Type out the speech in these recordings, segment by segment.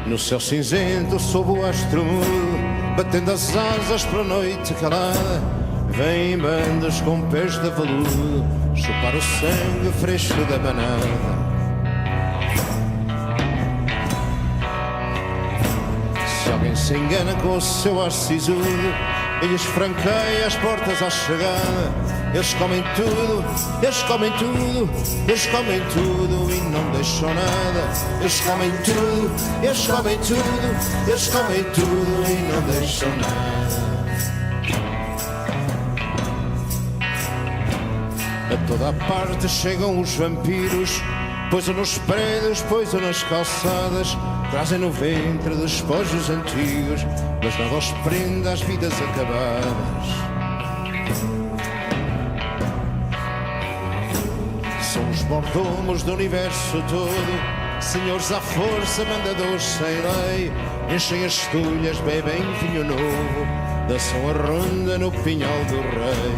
No céu cinzento, sob o astro mudo, batendo as asas para a noite calada, vêm bandas com pés de veludo chupar o sangue fresco da manada. Se alguém se engana com o seu ar sisudo, eles franqueiam as portas à chegada. Eles comem tudo, eles comem tudo, eles comem tudo e não deixam nada. Eles comem tudo, eles comem tudo, eles comem tudo e não deixam nada. A toda a parte chegam os vampiros, poisam nos prédios, poisam nas calçadas, trazem no ventre despojos antigos, mas nada os prende às vidas acabadas. São os mordomos do universo todo, senhores à força, mandadores sem lei, enchem as tulhas, bebem vinho novo, dançam a ronda no pinhal do rei.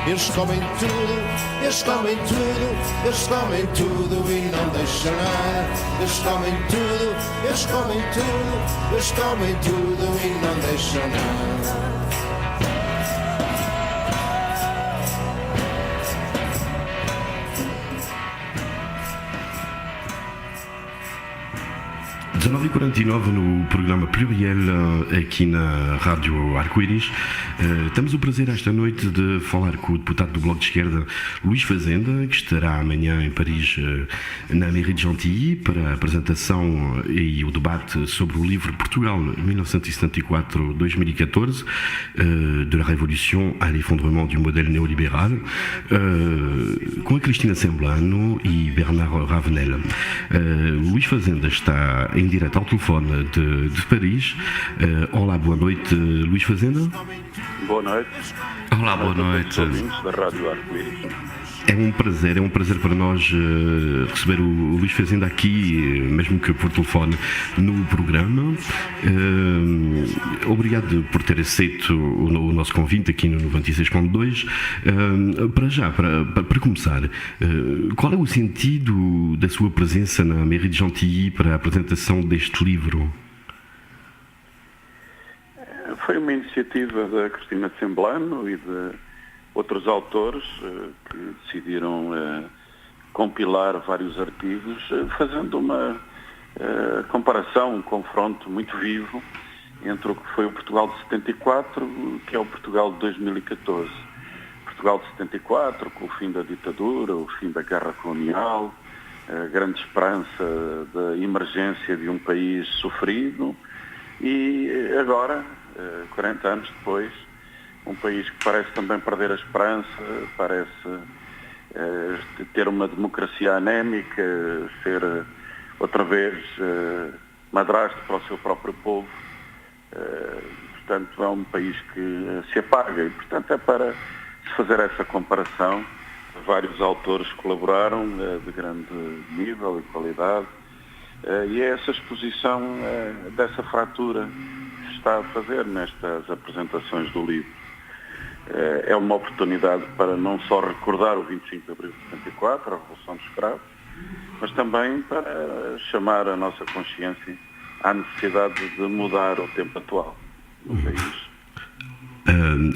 Eles comem tudo, eles comem tudo, eles comem tudo e não deixam nada. Eles comem tudo, eles comem tudo, eles comem tudo e não deixam nada. 19h49 no programa Pluriel aqui na Rádio Arco-Íris. Temos o prazer esta noite de falar com o deputado do Bloco de Esquerda, Luís Fazenda, que estará amanhã em Paris, na Mairie de Gentilly, para a apresentação e o debate sobre o livro Portugal 1974-2014, de la Révolution à l'effondrement du modèle néolibéral, com a Cristina Semblano e Bernard Ravenel. Luís Fazenda está em direto ao telefone de Paris. Olá, boa noite, Luís Fazenda. Boa noite. Olá, boa noite. Da Rádio Arco-Íris. É um prazer para nós receber o Luís Fazenda aqui, mesmo que por telefone, no programa. Obrigado por ter aceito o nosso convite aqui no 96.2. Para começar, qual é o sentido da sua presença na Mairie de Gentilly para a apresentação deste livro? Foi uma iniciativa da Cristina Semblano e de outros autores que decidiram compilar vários artigos, fazendo uma comparação, um confronto muito vivo entre o que foi o Portugal de 74, que é o Portugal de 2014. Portugal de 74, com o fim da ditadura, o fim da guerra colonial, a grande esperança da emergência de um país sofrido, e agora, 40 anos depois, um país que parece também perder a esperança, parece ter uma democracia anémica, ser outra vez madrasto para o seu próprio povo. Portanto, é um país que se apaga e, portanto, é para se fazer essa comparação. Vários autores colaboraram de grande nível e qualidade, e é essa exposição dessa fratura que se está a fazer nestas apresentações do livro. É uma oportunidade para não só recordar o 25 de abril de 74, a Revolução dos Escravos, mas também para chamar a nossa consciência à necessidade de mudar o tempo atual no país.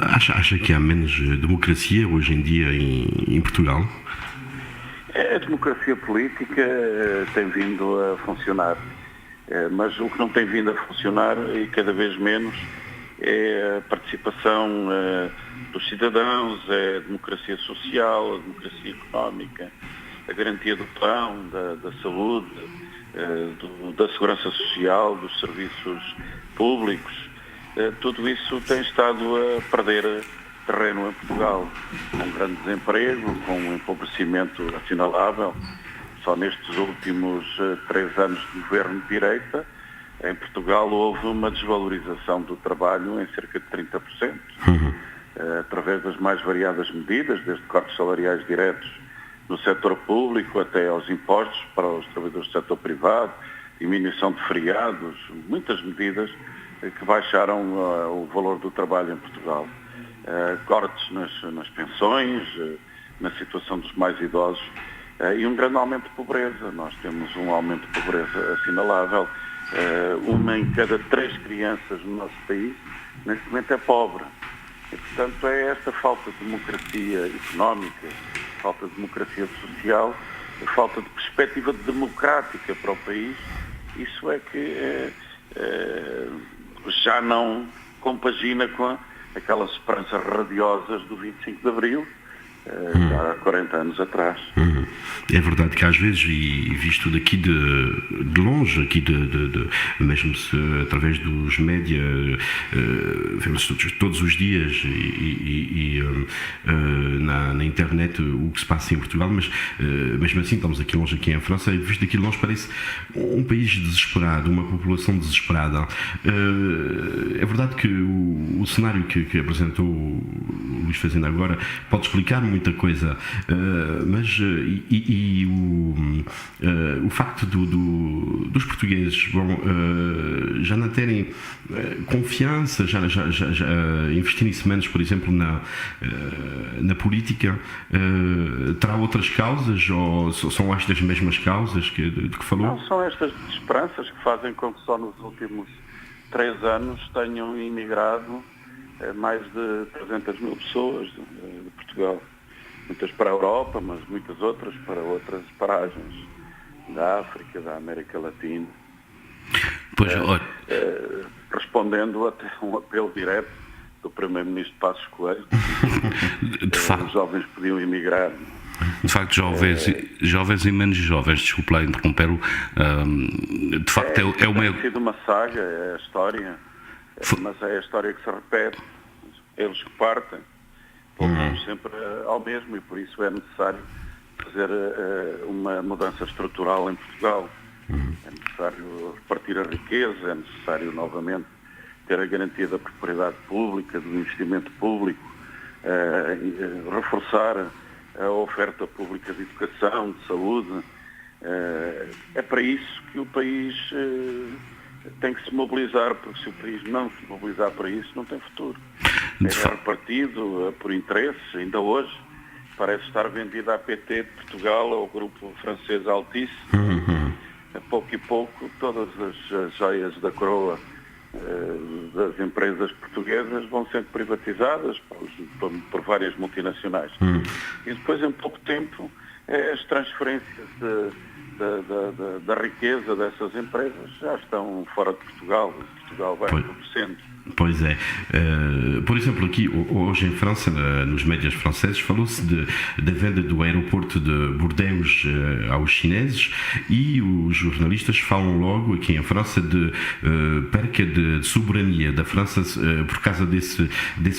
Acha que há menos democracia hoje em dia em Portugal? A democracia política tem vindo a funcionar, mas o que não tem vindo a funcionar, e cada vez menos, é a participação dos cidadãos, é a democracia social, a democracia económica, a garantia do pão, da saúde, da segurança social, dos serviços públicos. Tudo isso tem estado a perder terreno em Portugal, com grande desemprego, com um empobrecimento assinalável. Só nestes últimos 3 anos de governo de direita, em Portugal houve uma desvalorização do trabalho em cerca de 30%, através das mais variadas medidas, desde cortes salariais diretos no setor público até aos impostos para os trabalhadores do setor privado, diminuição de feriados, muitas medidas que baixaram o valor do trabalho em Portugal. Cortes nas pensões, na situação dos mais idosos, E um grande aumento de pobreza. Nós temos um aumento de pobreza assinalável. Uma em cada 3 crianças no nosso país, neste momento, é pobre. E, portanto, é esta falta de democracia económica, falta de democracia social, a falta de perspectiva democrática para o país, isso é que já não compagina com aquelas esperanças radiosas do 25 de Abril, há 40 anos atrás. É verdade que às vezes, e visto daqui de longe, aqui mesmo se através dos média, vemos todos os dias na internet o que se passa em Portugal, mas mesmo assim estamos aqui longe, aqui em França, e visto daqui de longe parece um país desesperado, uma população desesperada. É verdade que o cenário que apresentou o Luís Fazenda agora pode explicar muita coisa, mas o facto dos portugueses já não terem confiança, já investirem-se menos, por exemplo, na política, terá outras causas, ou são estas mesmas causas de que falou? Não, são estas esperanças que fazem com que só nos últimos 3 anos tenham imigrado mais de 300 mil pessoas de Portugal. Muitas para a Europa, mas muitas outras para outras paragens da África, da América Latina. Pois, respondendo até a um apelo direto do Primeiro-Ministro Passos Coelho, os jovens podiam emigrar. De facto, jovens e menos jovens, desculpe lá interrompê-lo, de facto é uma... Tem sido uma saga, é a história, mas é a história que se repete. Eles que partem, voltamos sempre ao mesmo, e por isso é necessário fazer uma mudança estrutural em Portugal. É necessário repartir a riqueza, é necessário novamente ter a garantia da propriedade pública, do investimento público, reforçar a oferta pública de educação, de saúde. É para isso que o país tem que se mobilizar, porque se o país não se mobilizar para isso, não tem futuro. É repartido por interesses. Ainda hoje parece estar vendida à PT de Portugal, ao grupo francês Altice. A pouco e pouco, todas as joias da coroa das empresas portuguesas vão sendo privatizadas por várias multinacionais. E depois, em pouco tempo, as transferências da riqueza dessas empresas já estão fora de Portugal. Portugal vai empobrecendo. Pois é. Por exemplo, aqui hoje em França, nos médias franceses, falou-se da venda do aeroporto de Bordeaux aos chineses, e os jornalistas falam logo aqui em França de perca de soberania da França por causa desse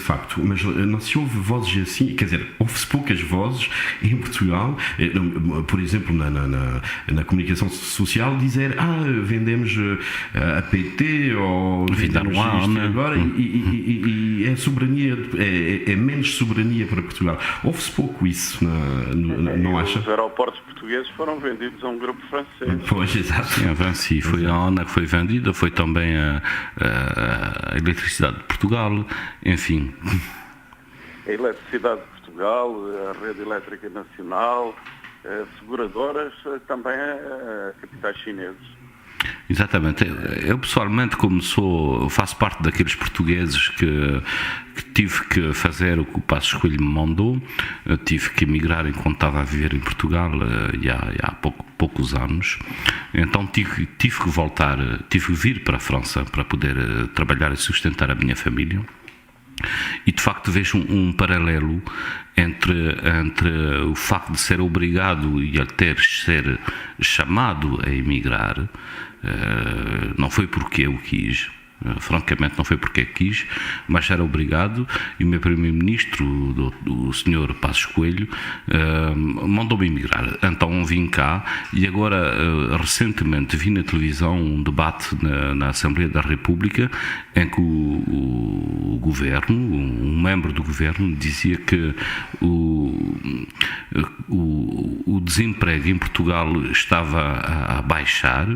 facto. Mas não se ouve vozes assim, quer dizer, ouve-se poucas vozes em Portugal, por exemplo, na comunicação social, dizer vendemos a PT ou vendemos isto agora, e é soberania, é menos soberania para Portugal. Ouve-se pouco isso, não acha? Os aeroportos portugueses foram vendidos a um grupo francês. Pois, exato. Sim, foi a ONA que foi vendida, foi também a eletricidade de Portugal, enfim. A eletricidade de Portugal, a rede elétrica nacional, seguradoras, também capitais chineses. Exatamente. Eu pessoalmente, faço parte daqueles portugueses que tive que fazer o que o Passos Coelho me mandou. Eu tive que emigrar enquanto estava a viver em Portugal há poucos anos. Então tive que vir para a França para poder trabalhar e sustentar a minha família. E de facto vejo um paralelo entre o facto de ser obrigado e até ser chamado a emigrar. Não foi porque eu quis, francamente não foi porque quis, mas era obrigado, e o meu primeiro-ministro, o senhor Passos Coelho, mandou-me emigrar. Então vim cá, e agora recentemente vi na televisão um debate na Assembleia da República em que o governo, um membro do governo, dizia que o desemprego em Portugal estava a baixar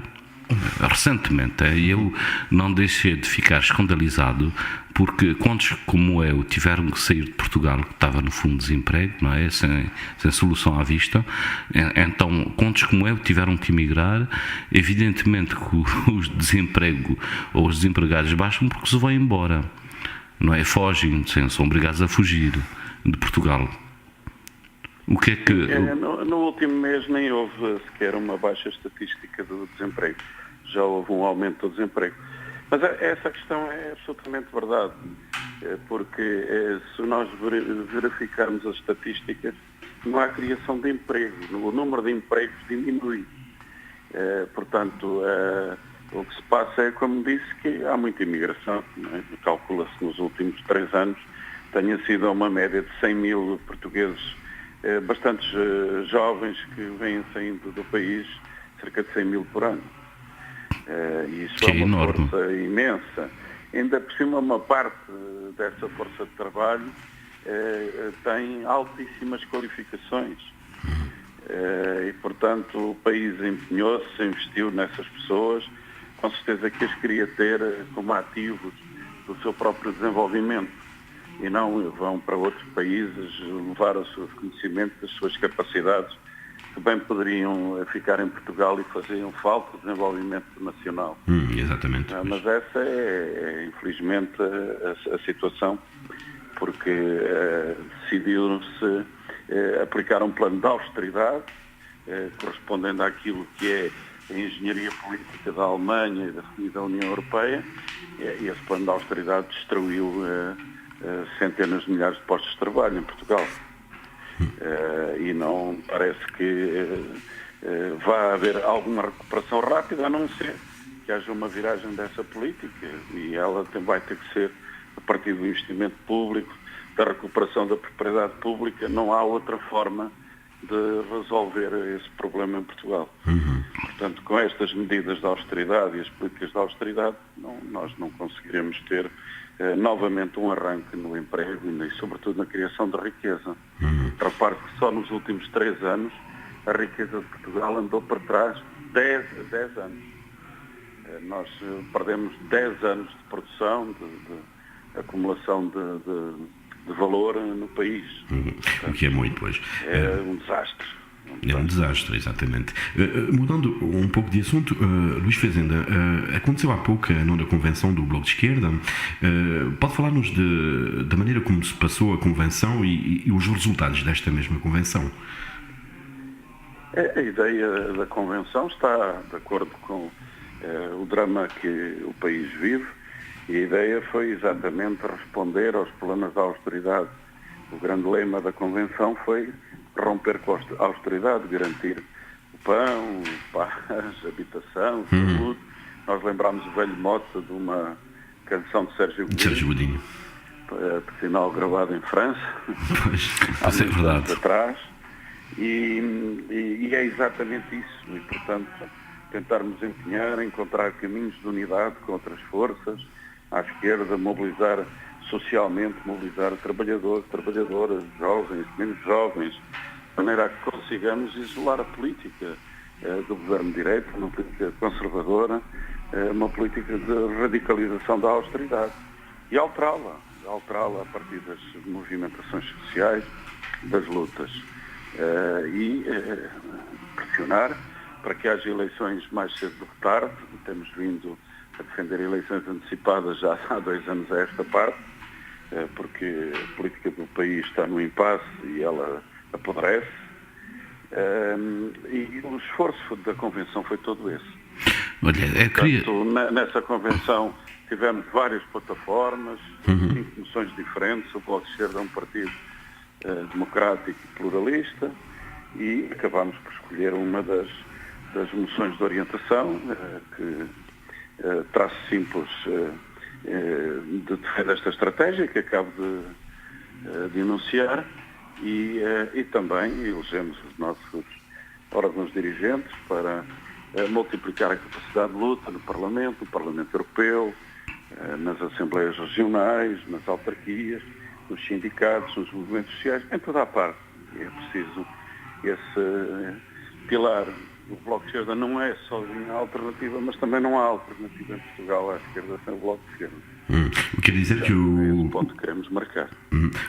recentemente, e eu não deixei de ficar escandalizado, porque contos como eu tiveram que sair de Portugal, que estava no fundo de desemprego, não é? Sem solução à vista. Então, contos como eu tiveram que emigrar. Evidentemente que os desemprego ou os desempregados baixam porque se vão embora, não é? Fogem, são obrigados a fugir de Portugal. O que é que... No último mês nem houve sequer uma baixa estatística do desemprego. Já houve um aumento do desemprego. Mas essa questão é absolutamente verdade, porque se nós verificarmos as estatísticas, não há criação de emprego, o número de empregos diminui. Portanto, o que se passa é, como disse, que há muita imigração. Não é? Calcula-se nos últimos 3 anos tenha sido uma média de 100 mil portugueses, bastantes jovens que vêm saindo do país, cerca de 100 mil por ano. Isso que é uma enorme. força imensa. Ainda por cima, uma parte dessa força de trabalho tem altíssimas qualificações. E, portanto, o país empenhou-se, investiu nessas pessoas, com certeza que as queria ter como ativos do seu próprio desenvolvimento e não vão para outros países levar os seus conhecimentos, as suas capacidades, que bem poderiam ficar em Portugal e faziam falta de desenvolvimento nacional. Exatamente. Mas essa é infelizmente, a situação, porque decidiram-se aplicar um plano de austeridade, correspondendo àquilo que é a engenharia política da Alemanha e da União Europeia, e esse plano de austeridade destruiu centenas de milhares de postos de trabalho em Portugal. E não parece que vá haver alguma recuperação rápida, a não ser que haja uma viragem dessa política, e ela vai ter que ser a partir do investimento público, da recuperação da propriedade pública. Não há outra forma de resolver esse problema em Portugal. Portanto, com estas medidas de austeridade e as políticas de austeridade, nós não conseguiremos ter novamente um arranque no emprego e sobretudo na criação de riqueza. Repare que só nos últimos 3 anos a riqueza de Portugal andou para trás 10 anos. Nós perdemos 10 anos de produção, de acumulação de valor no país. O que é muito, pois. É um desastre. É um desastre, exatamente. Mudando um pouco de assunto, Luís Fazenda, aconteceu há pouco a 9ª convenção do Bloco de Esquerda. Pode falar-nos da maneira como se passou a convenção e os resultados desta mesma convenção? A ideia da convenção está de acordo com o drama que o país vive, e a ideia foi exatamente responder aos problemas da austeridade. O grande lema da convenção foi romper com a austeridade, garantir o pão, paz, habitação, saúde. Nós lembramos o velho mote de uma canção de Sérgio Godinho, por sinal gravada em França, há muitos anos atrás, e é exatamente isso. E, portanto, tentarmos empenhar, encontrar caminhos de unidade com outras forças, à esquerda, mobilizar socialmente, mobilizar trabalhadores, trabalhadoras, jovens, menos jovens, de maneira a que consigamos isolar a política do governo de direita, uma política conservadora, uma política de radicalização da austeridade, e alterá-la a partir das movimentações sociais, das lutas, e pressionar para que haja eleições mais cedo do que tarde. Temos vindo a defender eleições antecipadas já há 2 anos a esta parte, porque a política do país está no impasse e ela apodrece, e o esforço da convenção foi todo esse. Portanto, nessa convenção tivemos várias plataformas, 5 moções diferentes. O Bloco de Esquerda é um partido democrático e pluralista, e acabámos por escolher uma das moções de orientação, que traço simples de defesa desta estratégia que acabo de enunciar, e também elegemos os nossos órgãos dirigentes para multiplicar a capacidade de luta no Parlamento Europeu, nas Assembleias Regionais, nas autarquias, nos sindicatos, nos movimentos sociais, em toda a parte. É preciso esse pilar O Bloco de Esquerda não é sozinho a alternativa, mas também não há alternativa em Portugal à esquerda sem o Bloco de Esquerda. Quer dizer que É esse ponto que queremos marcar.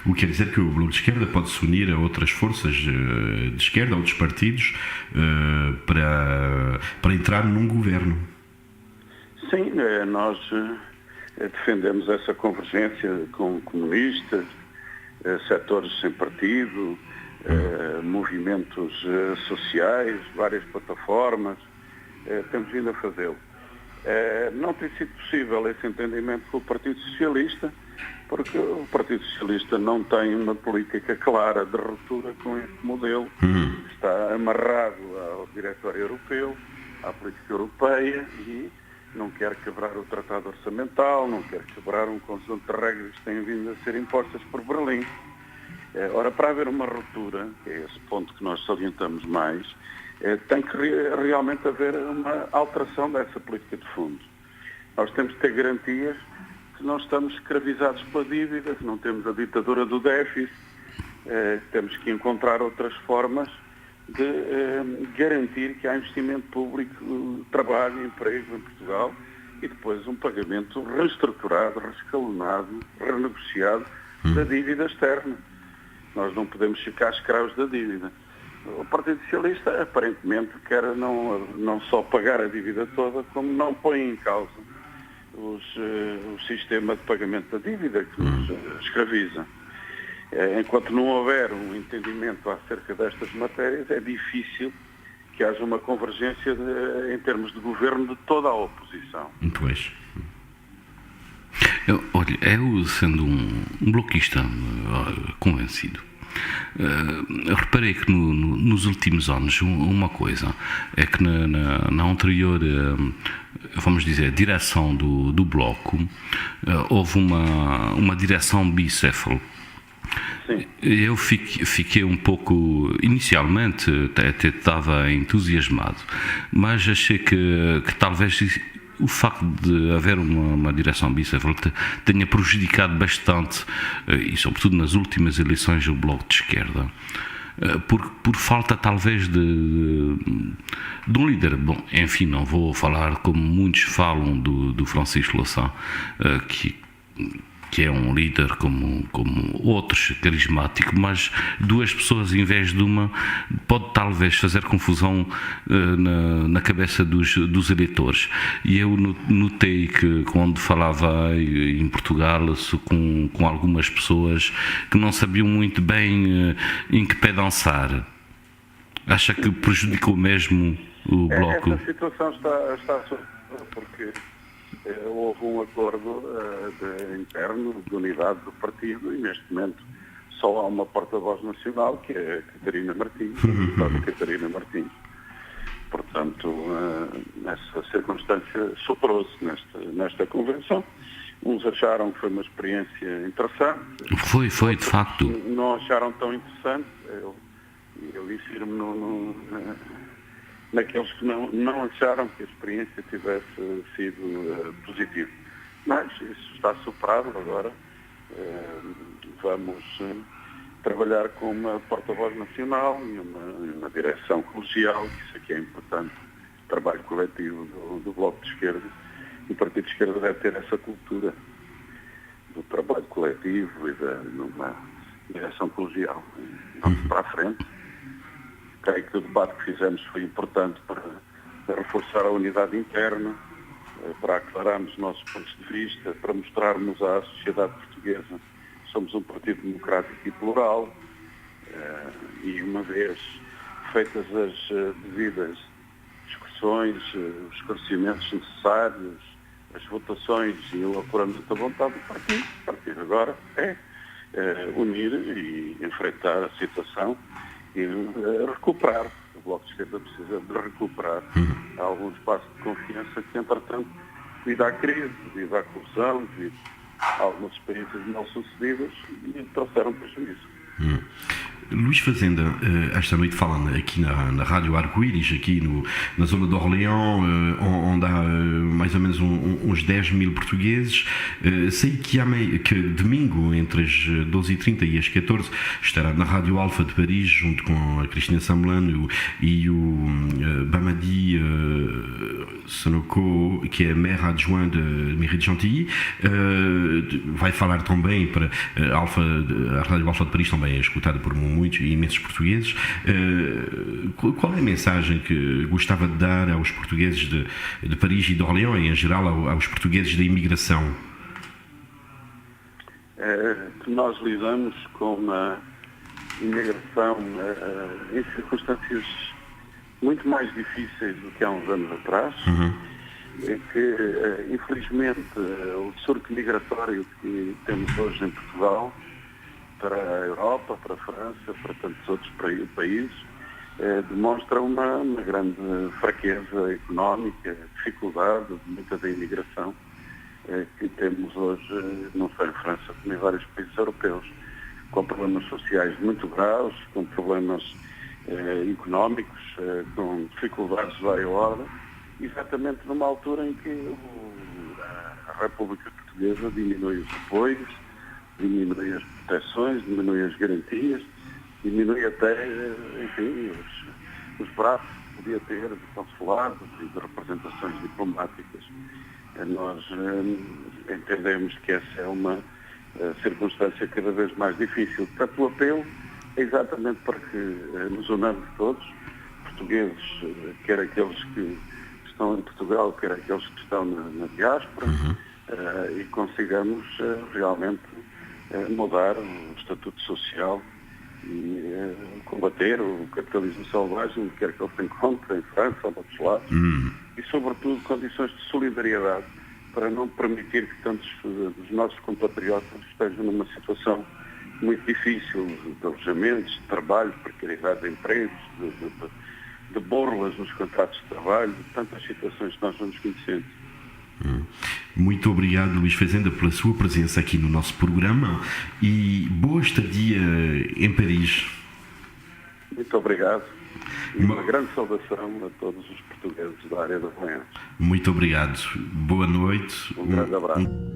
O que quer dizer que o Bloco de Esquerda pode se unir a outras forças de esquerda, a outros partidos, para entrar num governo. Sim, nós defendemos essa convergência com comunistas, setores sem partido, movimentos sociais, várias plataformas, temos vindo a fazê-lo. Não tem sido possível esse entendimento com o Partido Socialista, porque o Partido Socialista não tem uma política clara de ruptura com este modelo. Está amarrado ao Diretório Europeu, à política europeia e não quer quebrar o Tratado Orçamental, não quer quebrar um conjunto de regras que têm vindo a ser impostas por Berlim. Ora, para haver uma ruptura, que é esse ponto que nós salientamos mais, tem que realmente haver uma alteração dessa política de fundo. Nós temos de ter garantias que não estamos escravizados pela dívida, que não temos a ditadura do déficit, temos que encontrar outras formas de garantir que há investimento público, trabalho, emprego em Portugal e depois um pagamento reestruturado, rescalonado, renegociado da dívida externa. Nós não podemos ficar escravos da dívida. O Partido Socialista aparentemente quer não só pagar a dívida toda, como não põe em causa o sistema de pagamento da dívida que nos escraviza. Enquanto não houver um entendimento acerca destas matérias, é difícil que haja uma convergência em termos de governo de toda a oposição. Pois. Olha, eu sendo um bloquista convencido, reparei que nos últimos anos uma coisa é que na anterior, vamos dizer, direção do Bloco, houve uma direção bicéfalo. Sim. Eu fiquei um pouco, inicialmente até estava entusiasmado, mas achei que talvez o facto de haver uma direção bicéfala tenha prejudicado bastante, e sobretudo nas últimas eleições, o Bloco de Esquerda, por falta talvez de um líder. Bom, enfim, não vou falar como muitos falam do Francisco Louçã, que é um líder como outros, carismático, mas duas pessoas em vez de uma pode talvez fazer confusão na cabeça dos eleitores. E eu notei que quando falava em Portugal com algumas pessoas que não sabiam muito bem em que pé dançar. Acha que prejudicou mesmo o Bloco? Essa situação está porque houve um acordo interno de unidade do partido e neste momento só há uma porta-voz nacional, que é a Catarina Martins, a deputada Catarina Martins. Portanto, nessa circunstância superou-se nesta convenção. Uns acharam que foi uma experiência interessante. Foi de facto. Não acharam tão interessante. Eu insiro-me naqueles que não acharam que a experiência tivesse sido positiva. Mas isso está superado agora. Vamos trabalhar com uma porta-voz nacional e uma direção colegial, isso aqui é importante, trabalho coletivo do Bloco de Esquerda. E o Partido de Esquerda deve ter essa cultura do trabalho coletivo e de uma direção colegial. Vamos para a frente. Creio que o debate que fizemos foi importante para reforçar a unidade interna, para aclararmos os nossos pontos de vista, para mostrarmos à sociedade portuguesa que somos um partido democrático e plural, e uma vez feitas as devidas discussões, os esclarecimentos necessários, as votações e o apuramento da vontade do partido, a partir de agora é unir e enfrentar a situação e recuperar. O Bloco de Esquerda precisa de recuperar algum espaço de confiança que, entretanto, devido à crise, devido à corrupção, devido a algumas experiências mal sucedidas, trouxeram prejuízo. Luís Fazenda, esta noite falando aqui na Rádio Arco-Íris, aqui na zona de Orléans, onde há mais ou menos uns 10 mil portugueses. Sei que domingo, entre as 12h30 e as 14h, estará na Rádio Alfa de Paris, junto com a Cristina Samlan e o Bamadi Sonoko, que é maire adjoint de Mairie de Chantilly. Vai falar também para a Rádio Alfa de Paris, também é escutada por muitos e imensos portugueses. Qual é a mensagem que gostava de dar aos portugueses de Paris e de Orléans, e em geral aos portugueses da imigração? Que nós lidamos com uma imigração em circunstâncias muito mais difíceis do que há uns anos atrás. É que, infelizmente, o surto migratório que temos hoje em Portugal para a Europa, para a França, para tantos outros países, demonstra uma grande fraqueza económica, dificuldade, muita da imigração que temos hoje, não só em França, como em vários países europeus, com problemas sociais muito graves, com problemas económicos, com dificuldades de várias ordens, exatamente numa altura em que a República Portuguesa diminui os apoios, diminui as proteções, diminui as garantias, diminui até, enfim, os braços que podia ter de consulados e de representações diplomáticas. Nós entendemos que essa é uma circunstância cada vez mais difícil. Portanto, o apelo é exatamente para que nos unamos todos, portugueses, quer aqueles que estão em Portugal, quer aqueles que estão na diáspora, e consigamos realmente mudar o estatuto social e combater o capitalismo selvagem, quer que ele se encontre em França ou noutros lados, e sobretudo condições de solidariedade para não permitir que tantos dos nossos compatriotas estejam numa situação muito difícil de alojamentos, de trabalho, de precariedade de empregos, de borlas nos contratos de trabalho, de tantas situações que nós vamos conhecendo. Muito obrigado, Luís Fazenda, pela sua presença aqui no nosso programa e boa estadia em Paris. Muito obrigado e uma grande saudação a todos os portugueses da área da Orléans. Muito obrigado. Boa noite. Um grande abraço.